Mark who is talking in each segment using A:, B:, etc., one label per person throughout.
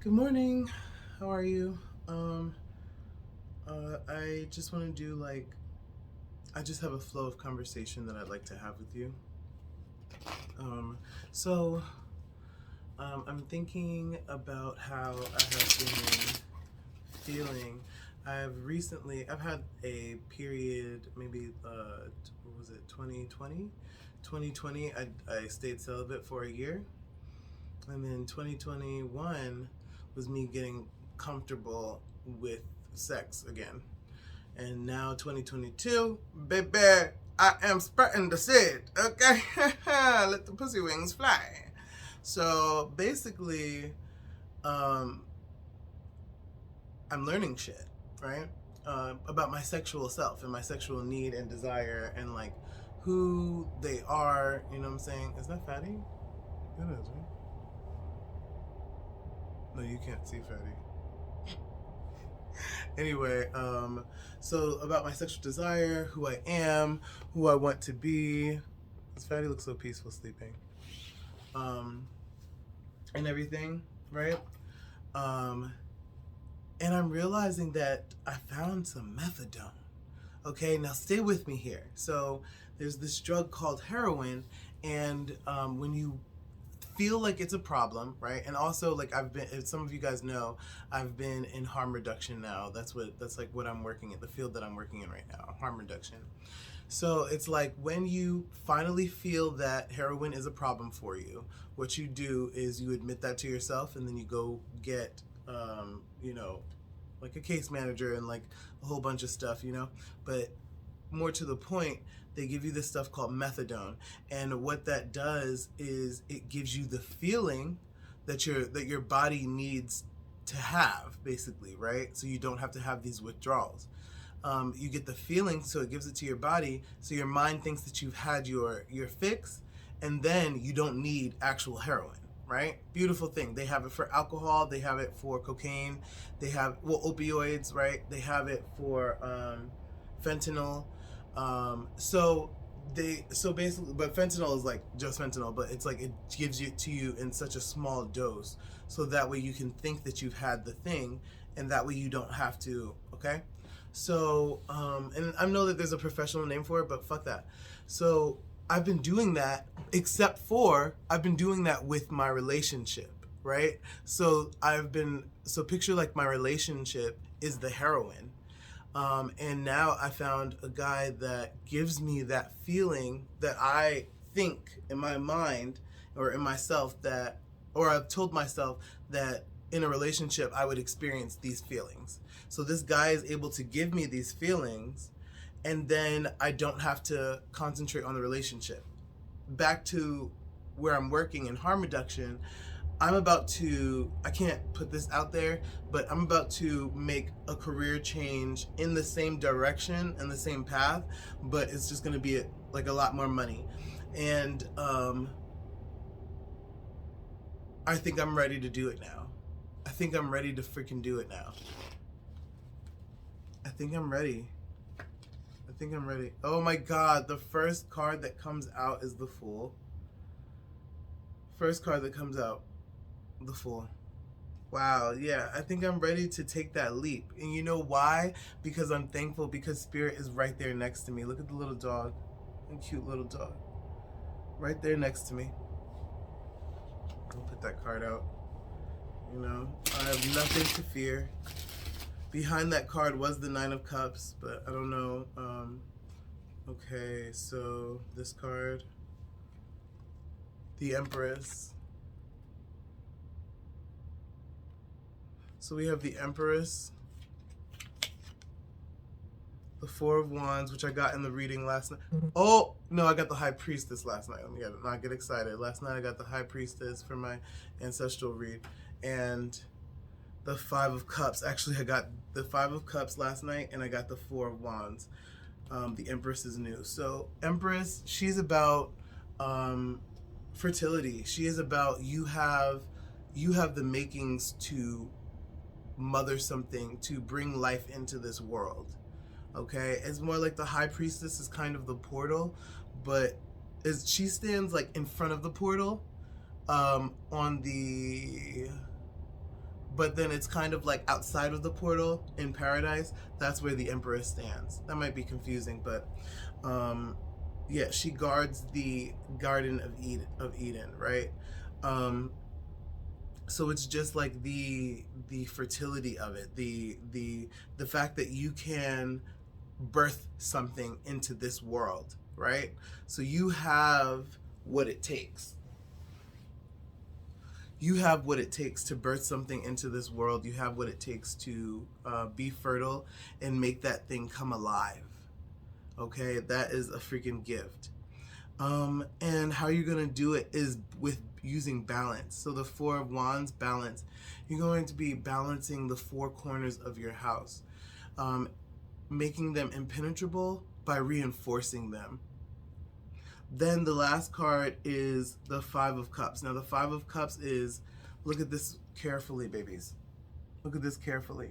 A: Good morning. How are you? I just want to do I just have a flow of conversation that I'd like to have with you. Um, so, I'm thinking about how I have been feeling. I've had a period, maybe, what was it, 2020? 2020, I stayed celibate for a year. And then 2021 was me getting comfortable with sex again. And now 2022, baby, I am spreading the seed, okay? Let the pussy wings fly. So basically, um, I'm learning shit, right? About my sexual self and my sexual need and desire and like who they are, you know what I'm saying? Is that Fatty? It is, right? No, you can't see Fatty. Anyway, so about my sexual desire, who I am, who I want to be. This Fatty looks so peaceful sleeping. Um, and everything, right? Um, and I'm realizing that I found some methadone. Okay, now stay with me here. So there's this drug called heroin, and when you feel like it's a problem, right? And also, like I've been, as some of you guys know, I've been in harm reduction now. That's like what I'm working in, the field that I'm working in right now, harm reduction. So it's like when you finally feel that heroin is a problem for you, what you do is you admit that to yourself, and then you go get, you know, like a case manager and like a whole bunch of stuff, you know. But more to the point, they give you this stuff called methadone, and what that does is it gives you the feeling that your body needs to have, basically, right? So you don't have to have these withdrawals. You get the feeling, so it gives it to your body, so your mind thinks that you've had your fix, and then you don't need actual heroin, right? Beautiful thing. They have it for alcohol, they have it for cocaine, they have, well, opioids, right? They have it for fentanyl. So basically, but fentanyl is like just fentanyl, but it's like it gives it to you in such a small dose, so that way you can think that you've had the thing, and that way you don't have to. Okay, so and I know that there's a professional name for it, but fuck that. So I've been doing that, except for I've been doing that with my relationship, right? So picture like my relationship is the heroin. And now I found a guy that gives me that feeling that I think in my mind or in myself that, or I've told myself that in a relationship I would experience these feelings. So this guy is able to give me these feelings, and then I don't have to concentrate on the relationship. Back to where I'm working in harm reduction, I can't put this out there, but I'm about to make a career change in the same direction and the same path, but it's just going to be like a lot more money. And I think I'm ready to do it now. I think I'm ready to freaking do it now. I think I'm ready. I think I'm ready. Oh my God, the first card that comes out is the Fool. First card that comes out, the Fool. Wow, yeah, I think I'm ready to take that leap. And you know why? Because I'm thankful, because Spirit is right there next to me. Look at the little dog. A cute little dog. Right there next to me. I'll put that card out. You know, I have nothing to fear. Behind that card was the Nine of Cups, but I don't know. Okay, so this card, the Empress. So we have the Empress, the Four of Wands, which I got in the reading last night. Oh, no, I got the High Priestess last night. Let me not get excited. Last night I got the High Priestess for my ancestral read. And the Five of Cups. Actually, I got the Five of Cups last night, and I got the Four of Wands. The Empress is new. So Empress, she's about fertility. She is about you have the makings to mother something, to bring life into this world. Okay, it's more like the High Priestess is kind of the portal, but she stands like in front of the portal, on the but then it's kind of like outside of the portal in paradise. That's where the Empress stands. That might be confusing, but yeah, she guards the Garden of Eden, right? So it's just like the fertility of it, the fact that you can birth something into this world, right? So you have what it takes. You have what it takes to birth something into this world. You have what it takes to be fertile and make that thing come alive. Okay, that is a freaking gift. And how you're going to do it is with using balance. So the Four of Wands, balance. You're going to be balancing the four corners of your house, making them impenetrable by reinforcing them. Then the last card is the Five of Cups. Now the Five of Cups is, look at this carefully, babies. Look at this carefully.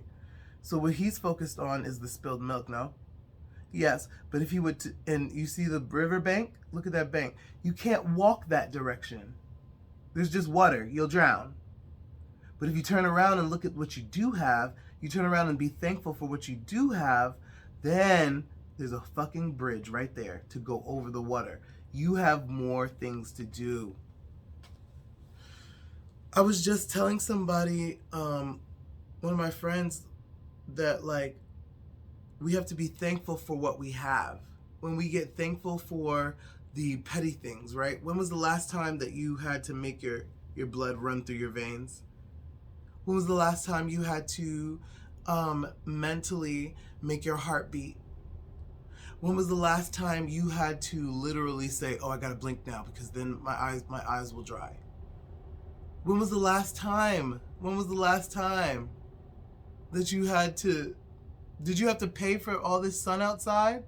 A: So what he's focused on is the spilled milk, no? Yes, but if you would, and you see the river bank, look at that bank. You can't walk that direction. There's just water, you'll drown. But if you turn around and look at what you do have, you turn around and be thankful for what you do have, then there's a fucking bridge right there to go over the water. You have more things to do. I was just telling somebody, one of my friends, that like, we have to be thankful for what we have. When we get thankful for the petty things, right? When was the last time that you had to make your blood run through your veins? When was the last time you had to mentally make your heart beat? When was the last time you had to literally say, oh, I gotta blink now because then my eyes will dry? When was the last time? When was the last time that you had to, did you have to pay for all this sun outside?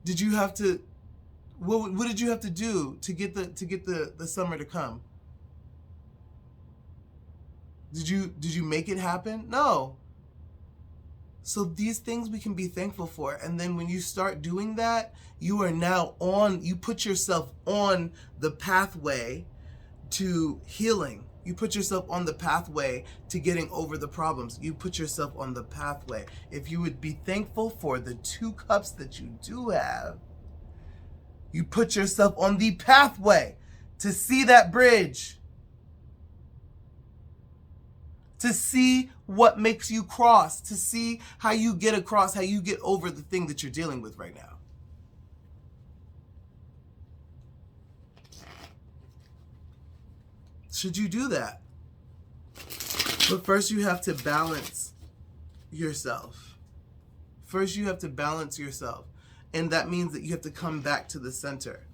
A: Did you have to, what did you have to do to get the summer to come? Did you make it happen? No. So these things we can be thankful for. And then when you start doing that, you are now you put yourself on the pathway to healing. You put yourself on the pathway to getting over the problems. You put yourself on the pathway. If you would be thankful for the 2 cups that you do have, you put yourself on the pathway to see that bridge. To see what makes you cross, to see how you get across, how you get over the thing that you're dealing with right now. Should you do that? But first you have to balance yourself. First you have to balance yourself. And that means that you have to come back to the center.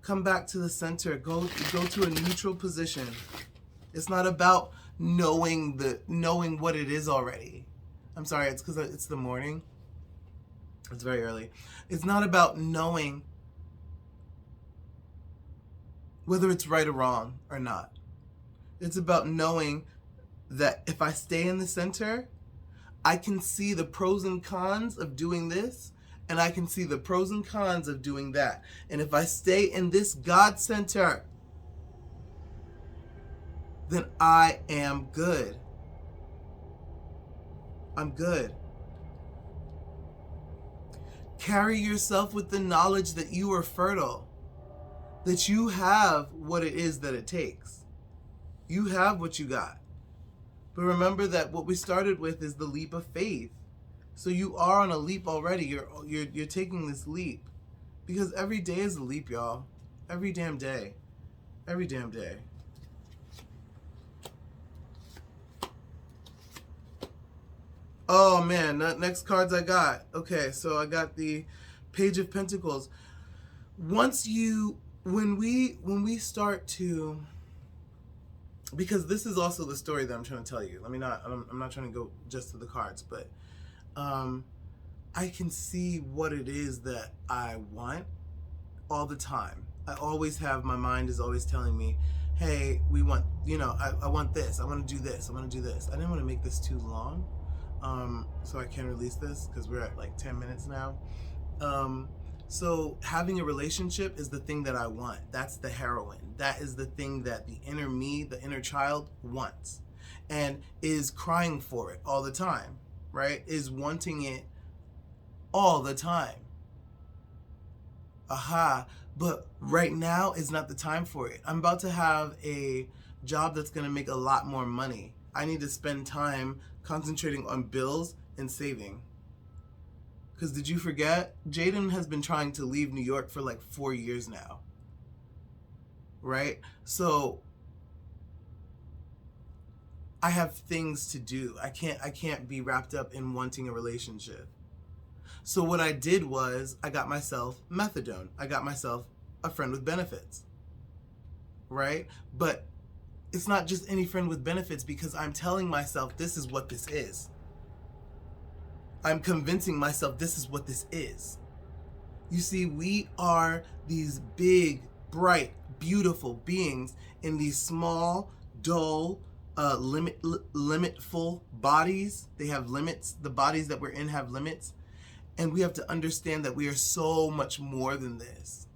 A: Come back to the center. Go to a neutral position. It's not about knowing what it is already. I'm sorry, it's because it's the morning. It's very early. It's not about knowing whether it's right or wrong or not. It's about knowing that if I stay in the center, I can see the pros and cons of doing this, and I can see the pros and cons of doing that. And if I stay in this God center, then I am good. I'm good. Carry yourself with the knowledge that you are fertile, that you have what it is that it takes. You have what you got. But remember that what we started with is the leap of faith. So you are on a leap already. You're taking this leap. Because every day is a leap, y'all. Every damn day. Every damn day. Oh man, next cards I got. Okay, so I got the Page of Pentacles. When we start to, because this is also the story that I'm trying to tell you. I'm not trying to go just to the cards, but I can see what it is that I want all the time. I always have, my mind is always telling me, hey, we want, I want this, I want to do this, I want to do this. I didn't want to make this too long, so I can release this because we're at like 10 minutes now. So having a relationship is the thing that I want. That's the heroine. That is the thing that the inner me, the inner child wants and is crying for it all the time, right? Is wanting it all the time. Aha. But right now is not the time for it. I'm about to have a job that's going to make a lot more money. I need to spend time concentrating on bills and saving. Because did you forget? Jaden has been trying to leave New York for like 4 years now. Right? So I have things to do. I can't be wrapped up in wanting a relationship. So what I did was I got myself methadone. I got myself a friend with benefits. Right? But it's not just any friend with benefits, because I'm telling myself this is what this is. I'm convincing myself this is what this is. You see, we are these big, bright, beautiful beings in these small, dull, limitful bodies. They have limits. The bodies that we're in have limits. And we have to understand that we are so much more than this.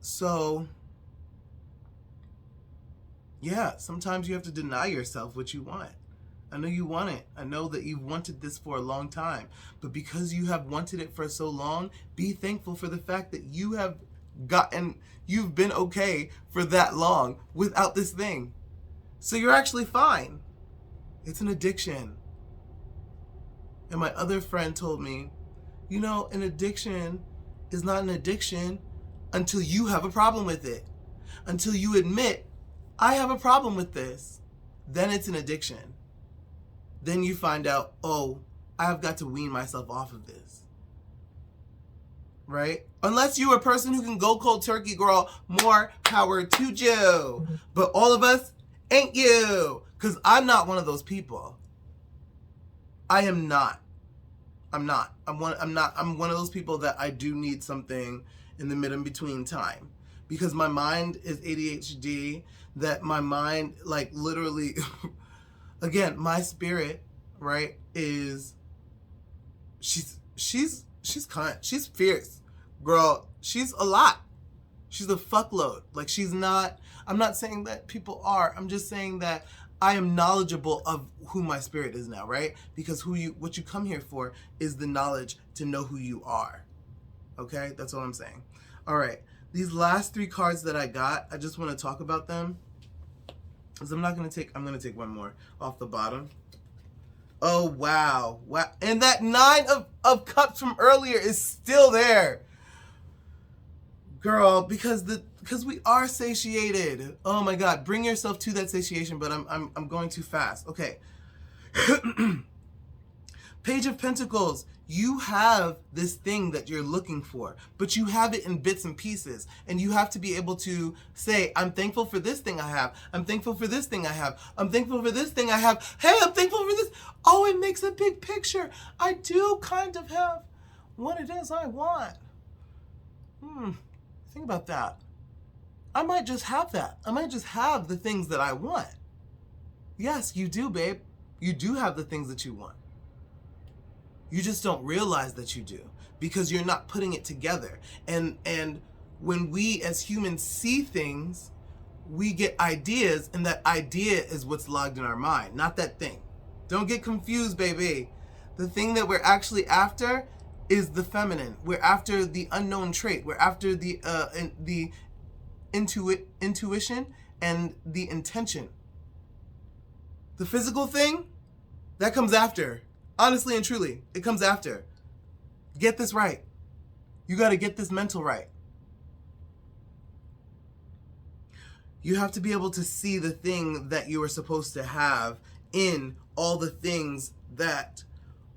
A: So, yeah, sometimes you have to deny yourself what you want. I know you want it. I know that you've wanted this for a long time. But because you have wanted it for so long, be thankful for the fact that you've been okay for that long without this thing. So you're actually fine. It's an addiction. And my other friend told me, an addiction is not an addiction until you have a problem with it. Until you admit, I have a problem with this. Then it's an addiction. Then you find out, oh, I've got to wean myself off of this. Right? Unless you're a person who can go cold turkey, girl, more power to you. But all of us ain't you. Because I'm not one of those people. I am not. I'm not. I'm one of those people that I do need something in the mid and between time. Because my mind is ADHD, that my mind, like, literally... Again, my spirit, right, is she's cunt. She's fierce. Girl, she's a lot. She's a fuckload. Like, she's not, I'm not saying that people are. I'm just saying that I am knowledgeable of who my spirit is now, right? Because what you come here for is the knowledge to know who you are. Okay? That's all I'm saying. All right. These last 3 cards that I got, I just want to talk about them. I'm going to take one more off the bottom. Oh, wow. Wow. And that 9 of cups from earlier is still there. Girl, because we are satiated. Oh my God. Bring yourself to that satiation, but I'm going too fast. Okay. Page of Pentacles. You have this thing that you're looking for, but you have it in bits and pieces. And you have to be able to say, I'm thankful for this thing I have. I'm thankful for this thing I have. I'm thankful for this thing I have. Hey, I'm thankful for this. Oh, it makes a big picture. I do kind of have what it is I want. Think about that. I might just have that. I might just have the things that I want. Yes, you do, babe. You do have the things that you want. You just don't realize that you do because you're not putting it together. And when we as humans see things, we get ideas, and that idea is what's logged in our mind, not that thing. Don't get confused, baby. The thing that we're actually after is the feminine. We're after the unknown trait. We're after the intuition and the intention. The physical thing, that comes after. Honestly and truly, it comes after. Get this right. You got to get this mental right. You have to be able to see the thing that you are supposed to have in all the things that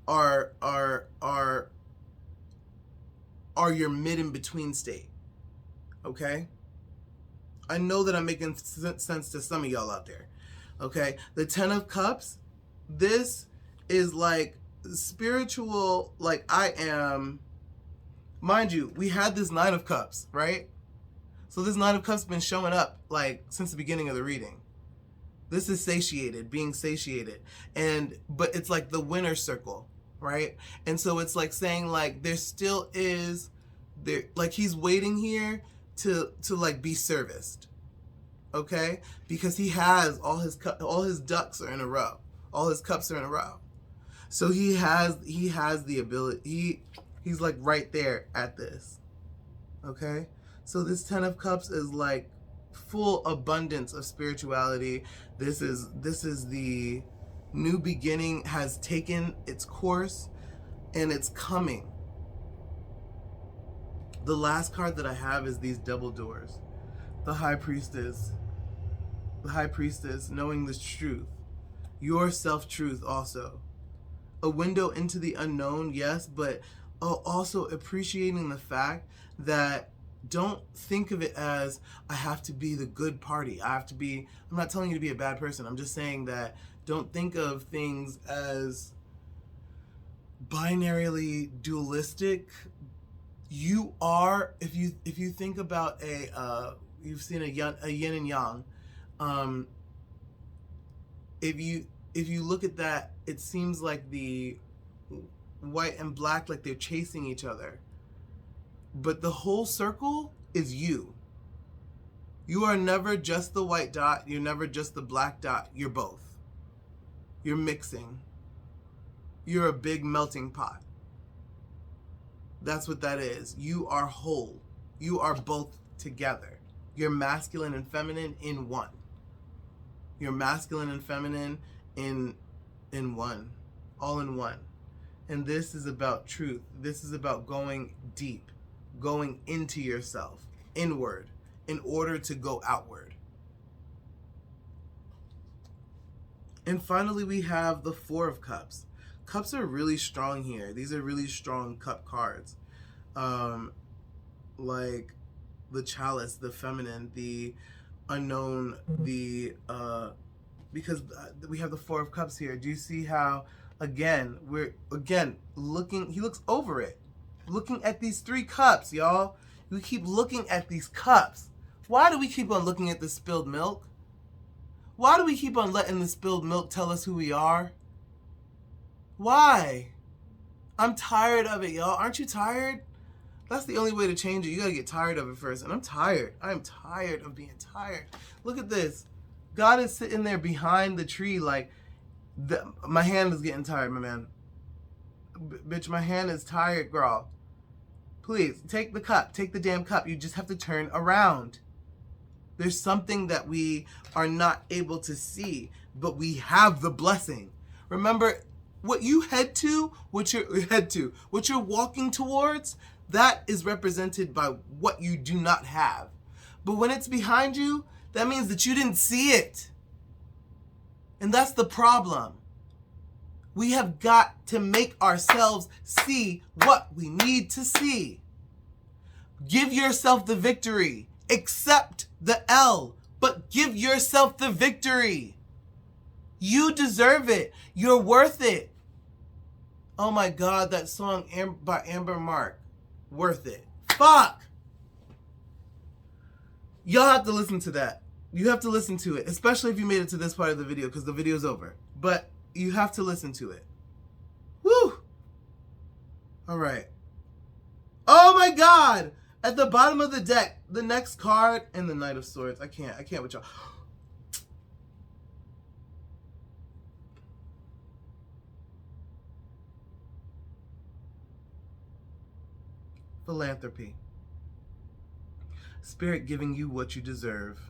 A: are your mid and between state. Okay? I know that I'm making sense to some of y'all out there. Okay? The 10 of Cups, this is like spiritual, like I am. Mind you, we had this 9 of Cups, right? So this 9 of Cups has been showing up like since the beginning of the reading. This is satiated, being satiated. But it's like the winner's circle. right? And so it's like saying like there still is there, like he's waiting here to like be serviced, okay? Because he has all his ducks are in a row, all his cups are in a row. So he has the ability. He's like right there at this, okay? So this 10 of Cups is like full abundance of spirituality. This is the new beginning has taken its course and it's coming. The last card that I have is these double doors. The High Priestess. The High Priestess, knowing the truth. Your self-truth also. A window into the unknown, yes, but also appreciating the fact that don't think of it as I have to be the good party. I'm not telling you to be a bad person. I'm just saying that don't think of things as binarily dualistic. You are, if you think about you've seen a yin and yang. If you look at that, it seems like the white and black, like they're chasing each other. But the whole circle is you. You are never just the white dot. You're never just the black dot. You're both. You're mixing. You're a big melting pot. That's what that is. You are whole. You are both together. You're masculine and feminine in one. You're masculine and feminine in one. All in one. And this is about truth. This is about going deep, going into yourself, inward, in order to go outward. And finally, we have the Four of Cups. Cups are really strong here. These are really strong cup cards. Like the chalice, the feminine, the unknown, because we have the Four of Cups here. Do you see how, again, we're looking, he looks over it. Looking at these 3 cups, y'all. We keep looking at these cups. Why do we keep on looking at the spilled milk? Why do we keep on letting the spilled milk tell us who we are? Why? I'm tired of it, y'all. Aren't you tired? That's the only way to change it. You gotta get tired of it first. And I'm tired. I'm tired of being tired. Look at this. God is sitting there behind the tree like, my hand is getting tired, my man. Bitch, my hand is tired, girl. Please, take the cup. Take the damn cup. You just have to turn around. There's something that we are not able to see, but we have the blessing. Remember, what you head to, what you're walking towards, that is represented by what you do not have. But when it's behind you, that means that you didn't see it. And that's the problem. We have got to make ourselves see what we need to see. Give yourself the victory. Accept the L, but give yourself the victory. You deserve it. You're worth it. Oh my God, that song by Amber Mark. Worth it. Fuck! Y'all have to listen to that. You have to listen to it, especially if you made it to this part of the video, because the video's over. But you have to listen to it. Woo! All right. Oh my God! At the bottom of the deck, the next card and the Knight of Swords. I can't with y'all. Philanthropy. Spirit giving you what you deserve.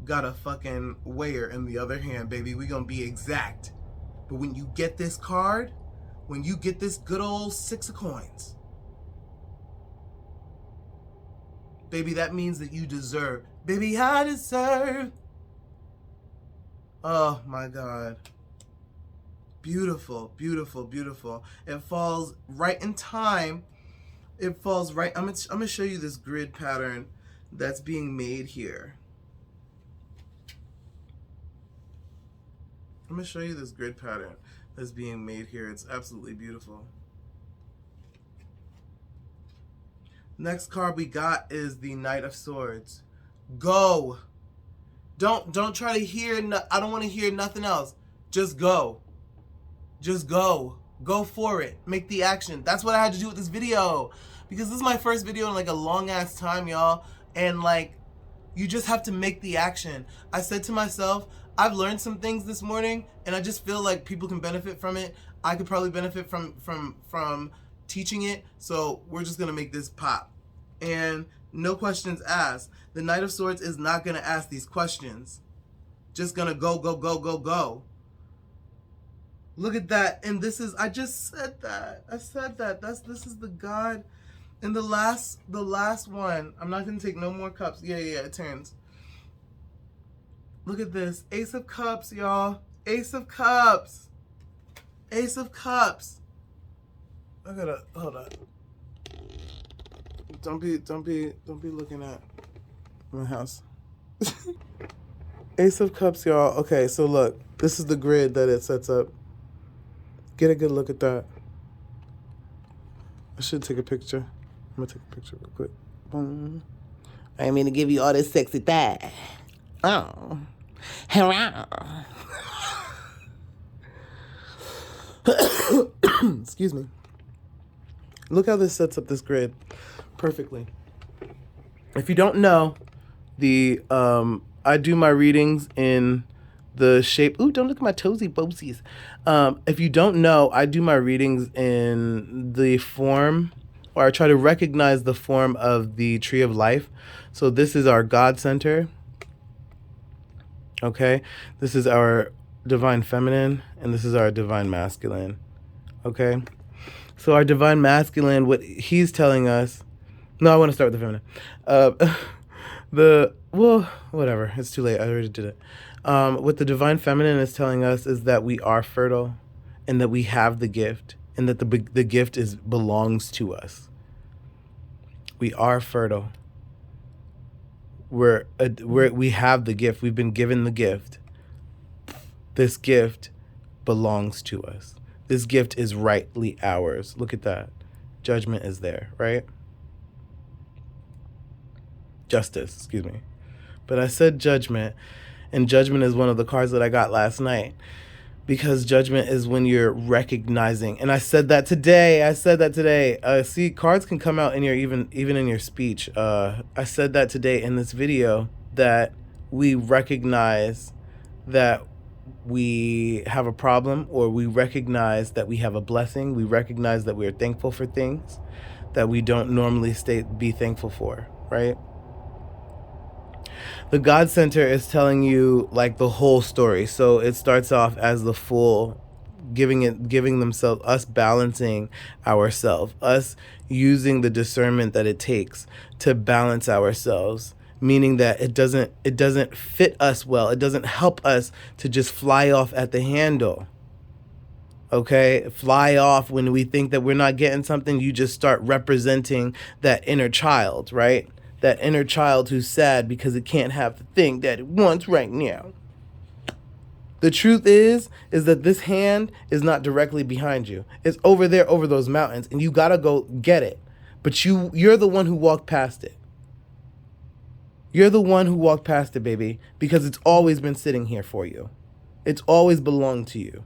A: Got a fucking weigher in the other hand, baby. We gonna be exact. But when you get this card, when you get this good old 6 of coins, baby, that means that you deserve. Baby, I deserve. Oh my God. Beautiful, beautiful, beautiful. It falls right in time. It falls right. I'm gonna show you this grid pattern that's being made here. I'm gonna show you this grid pattern that's being made here. It's absolutely beautiful. Next card we got is the Knight of Swords. Go. Don't try to hear. I don't want to hear nothing else. Just go. Just go. Go for it. Make the action. That's what I had to do with this video. Because this is my first video in like a long ass time, y'all. And like, you just have to make the action. I said to myself, I've learned some things this morning, and I just feel like people can benefit from it. I could probably benefit from teaching it. So we're just gonna make this pop. And no questions asked. The Knight of Swords is not gonna ask these questions. Just gonna go, go, go, go, go. Look at that. And this is, I just said that. I said that. This is the God. And the last one, I'm not gonna take no more cups. Yeah, it turns. Look at this. Ace of Cups, y'all. Ace of Cups. Ace of Cups. I gotta, hold on. Don't be looking at my house. Ace of Cups, y'all. Okay, so look, this is the grid that it sets up. Get a good look at that. I should take a picture. I'm gonna take a picture real quick. Boom. I mean to give you all this sexy thigh. Oh. Hurrah. Excuse me. Look how this sets up this grid perfectly. If you don't know, I do my readings in the shape. Ooh, don't look at my toesy boesies. If you don't know, I do my readings in the form, or I try to recognize the form of the tree of life. So this is our God center. Okay, this is our divine feminine, and this is our divine masculine. Okay, so our divine masculine, what he's telling us. No, I want to start with the feminine. Well, whatever. It's too late. I already did it. What the divine feminine is telling us is that we are fertile, and that we have the gift, and that the gift belongs to us. We are fertile. We have the gift. We've been given the gift. This gift belongs to us. This gift is rightly ours. Look at that. Judgment is there, right? Justice, excuse me. But I said judgment, and judgment is one of the cards that I got last night, because judgment is when you're recognizing. And I said that today. See, cards can come out in your even in your speech. I said that today in this video, that we recognize that we have a problem, or we recognize that we have a blessing. We recognize that we are thankful for things that we don't normally be thankful for, right? The God Center is telling you like the whole story. So it starts off as the full, giving themselves, us balancing ourselves, us using the discernment that it takes to balance ourselves, meaning that it doesn't fit us well. It doesn't help us to just fly off at the handle. Okay, fly off when we think that we're not getting something. You just start representing that inner child, right? That inner child who's sad because it can't have the thing that it wants right now. The truth is that this hand is not directly behind you. It's over there, over those mountains, and you gotta go get it. But you're the one who walked past it. You're the one who walked past it, baby, because it's always been sitting here for you. It's always belonged to you.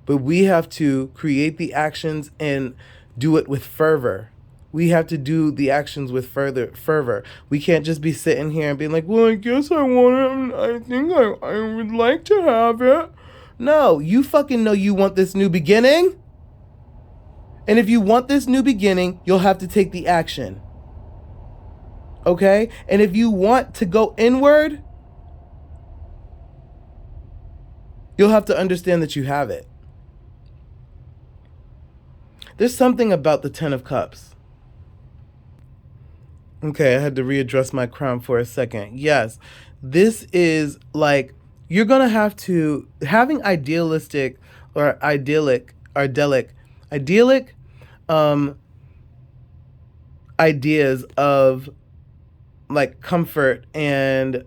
A: But we have to create the actions and do it with fervor. We have to do the actions with fervor. We can't just be sitting here and being like, well, I guess I want it. I think I would like to have it. No, you fucking know you want this new beginning. And if you want this new beginning, you'll have to take the action. Okay? And if you want to go inward, you'll have to understand that you have it. There's something about the Ten of Cups. Okay, I had to readdress my crown for a second. Yes, this is like, you're going to have to, having idyllic ideas of like comfort and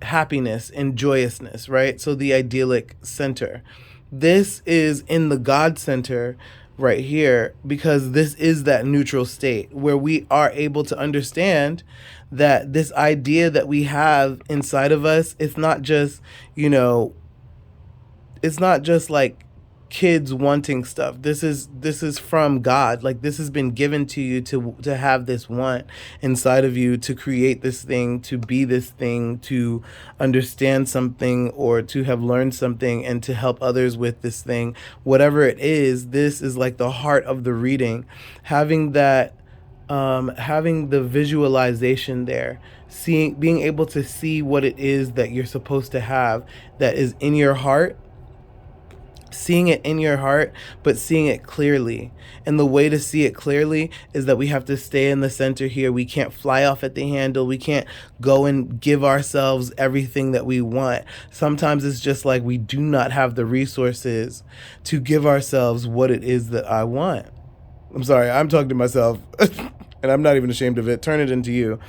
A: happiness and joyousness, right? So the idyllic center. This is in the God center right here, because this is that neutral state where we are able to understand that this idea that we have inside of us, it's not just, it's not just like kids wanting stuff. This is from God. Like, this has been given to you to have this want inside of you, to create this thing, to be this thing, to understand something, or to have learned something, and to help others with this thing. Whatever it is, this is like the heart of the reading. Having that, having the visualization there, being able to see what it is that you're supposed to have, that is in your heart, seeing it in your heart, but seeing it clearly. And the way to see it clearly is that we have to stay in the center here. We can't fly off at the handle. We can't go and give ourselves everything that we want. Sometimes it's just like we do not have the resources to give ourselves what it is that I want. I'm sorry, I'm talking to myself, and I'm not even ashamed of it. Turn it into you.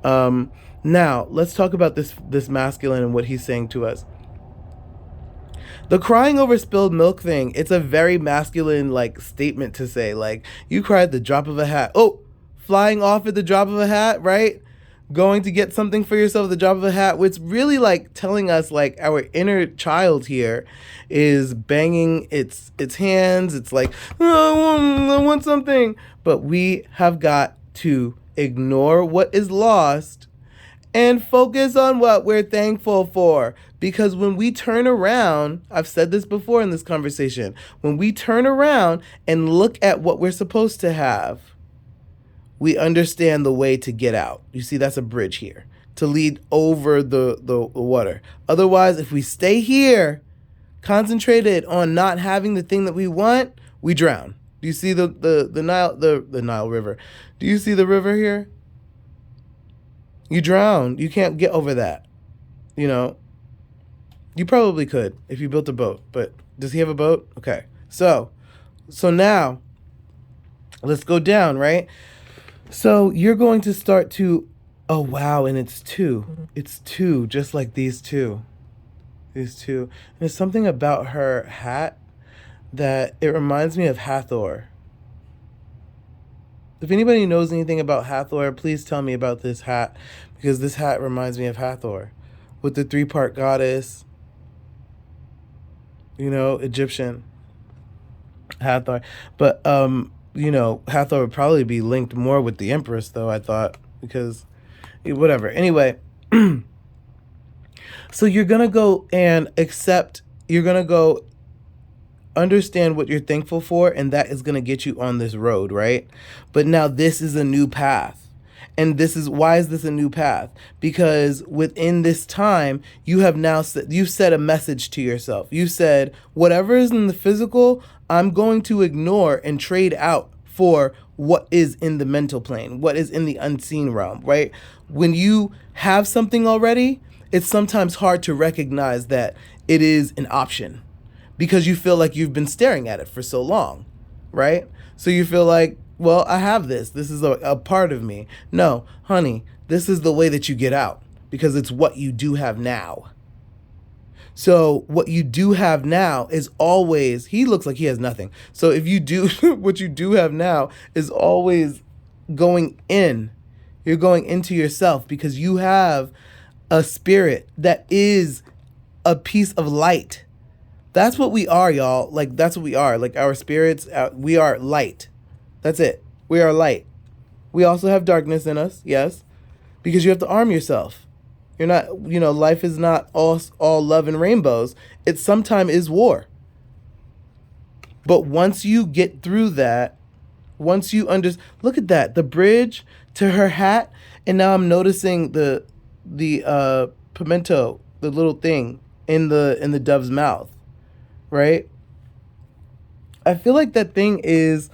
A: Now, let's talk about this masculine and what he's saying to us. The crying over spilled milk thing, it's a very masculine, like, statement to say. Like, you cry at the drop of a hat. Oh, flying off at the drop of a hat, right? Going to get something for yourself at the drop of a hat. What's really, like, telling us, like, our inner child here is banging its hands. It's like, oh, I want something. But we have got to ignore what is lost and focus on what we're thankful for. Because when we turn around, I've said this before in this conversation, when we turn around and look at what we're supposed to have, we understand the way to get out. You see, that's a bridge here to lead over the water. Otherwise, if we stay here, concentrated on not having the thing that we want, we drown. Do you see the Nile River? Do you see the river here? You drown. You can't get over that. You know, you probably could if you built a boat, but does he have a boat? Okay. So now let's go down, right? So you're going to start to, oh wow, and it's two. It's two, just like these two. These two. And there's something about her hat that it reminds me of Hathor. If anybody knows anything about Hathor, please tell me about this hat, because this hat reminds me of Hathor with the 3-part goddess, you know, Egyptian Hathor. But, you know, Hathor would probably be linked more with the Empress, though, I thought, because whatever. Anyway, so you're going to go and accept, you're going to go understand what you're thankful for, and that is going to get you on this road, right? But now this is a new path. And why is this a new path? Because within this time, you have now you've set a message to yourself. You said, whatever is in the physical, I'm going to ignore and trade out for what is in the mental plane, what is in the unseen realm, right? When you have something already, it's sometimes hard to recognize that it is an option, because you feel like you've been staring at it for so long, right? So you feel like, well, I have this. This is a part of me. No, honey, this is the way that you get out, because it's what you do have now. So what you do have now is always, he looks like he has nothing. So if you do, what you do have now is always going in. You're going into yourself, because you have a spirit that is a piece of light. That's what we are, y'all. Like, that's what we are. Like, our spirits, we are light. That's it. We are light. We also have darkness in us, yes, because you have to arm yourself. You're not, you know, life is not all love and rainbows. It sometimes is war. But once you get through that, once you look at that, the bridge to her hat, and now I'm noticing the pimento, the little thing in the dove's mouth. Right? I feel like that thing is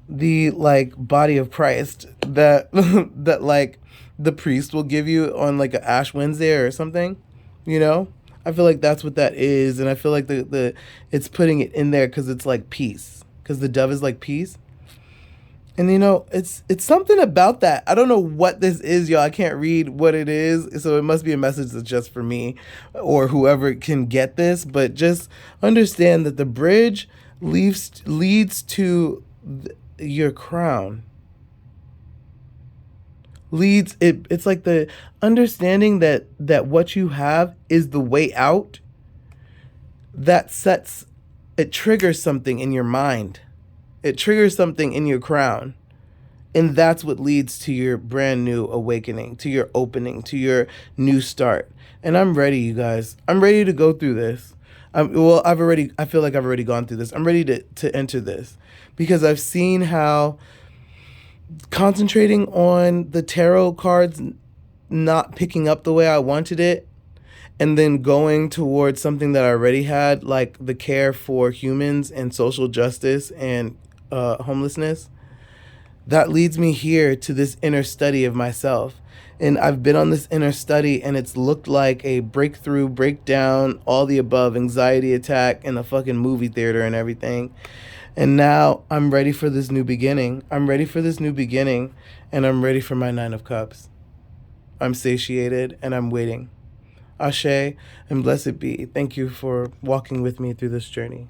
A: the, like, body of Christ that that, like, the priest will give you on, like, a Ash Wednesday or something, you know? I feel like that's what that is, and I feel like the it's putting it in there because it's like peace, because the dove is like peace. And, you know, it's something about that. I don't know what this is, y'all. I can't read what it is, so it must be a message that's just for me or whoever can get this. But just understand that the bridge leads to your crown. It's like the understanding that what you have is the way out. That sets it triggers something in your mind. It triggers something in your crown. And that's what leads to your brand new awakening, to your opening, to your new start. And I'm ready, you guys. I'm ready to go through this. I feel like I've already gone through this. I'm ready to enter this because I've seen how concentrating on the tarot cards not picking up the way I wanted it and then going towards something that I already had, like the care for humans and social justice and homelessness, that leads me here to this inner study of myself. And I've been on this inner study and it's looked like a breakthrough, breakdown, all the above, anxiety attack in a fucking movie theater and everything. And now I'm ready for this new beginning. I'm ready for this new beginning and I'm ready for my 9 of Cups. I'm satiated and I'm waiting. Ashe and blessed be. Thank you for walking with me through this journey.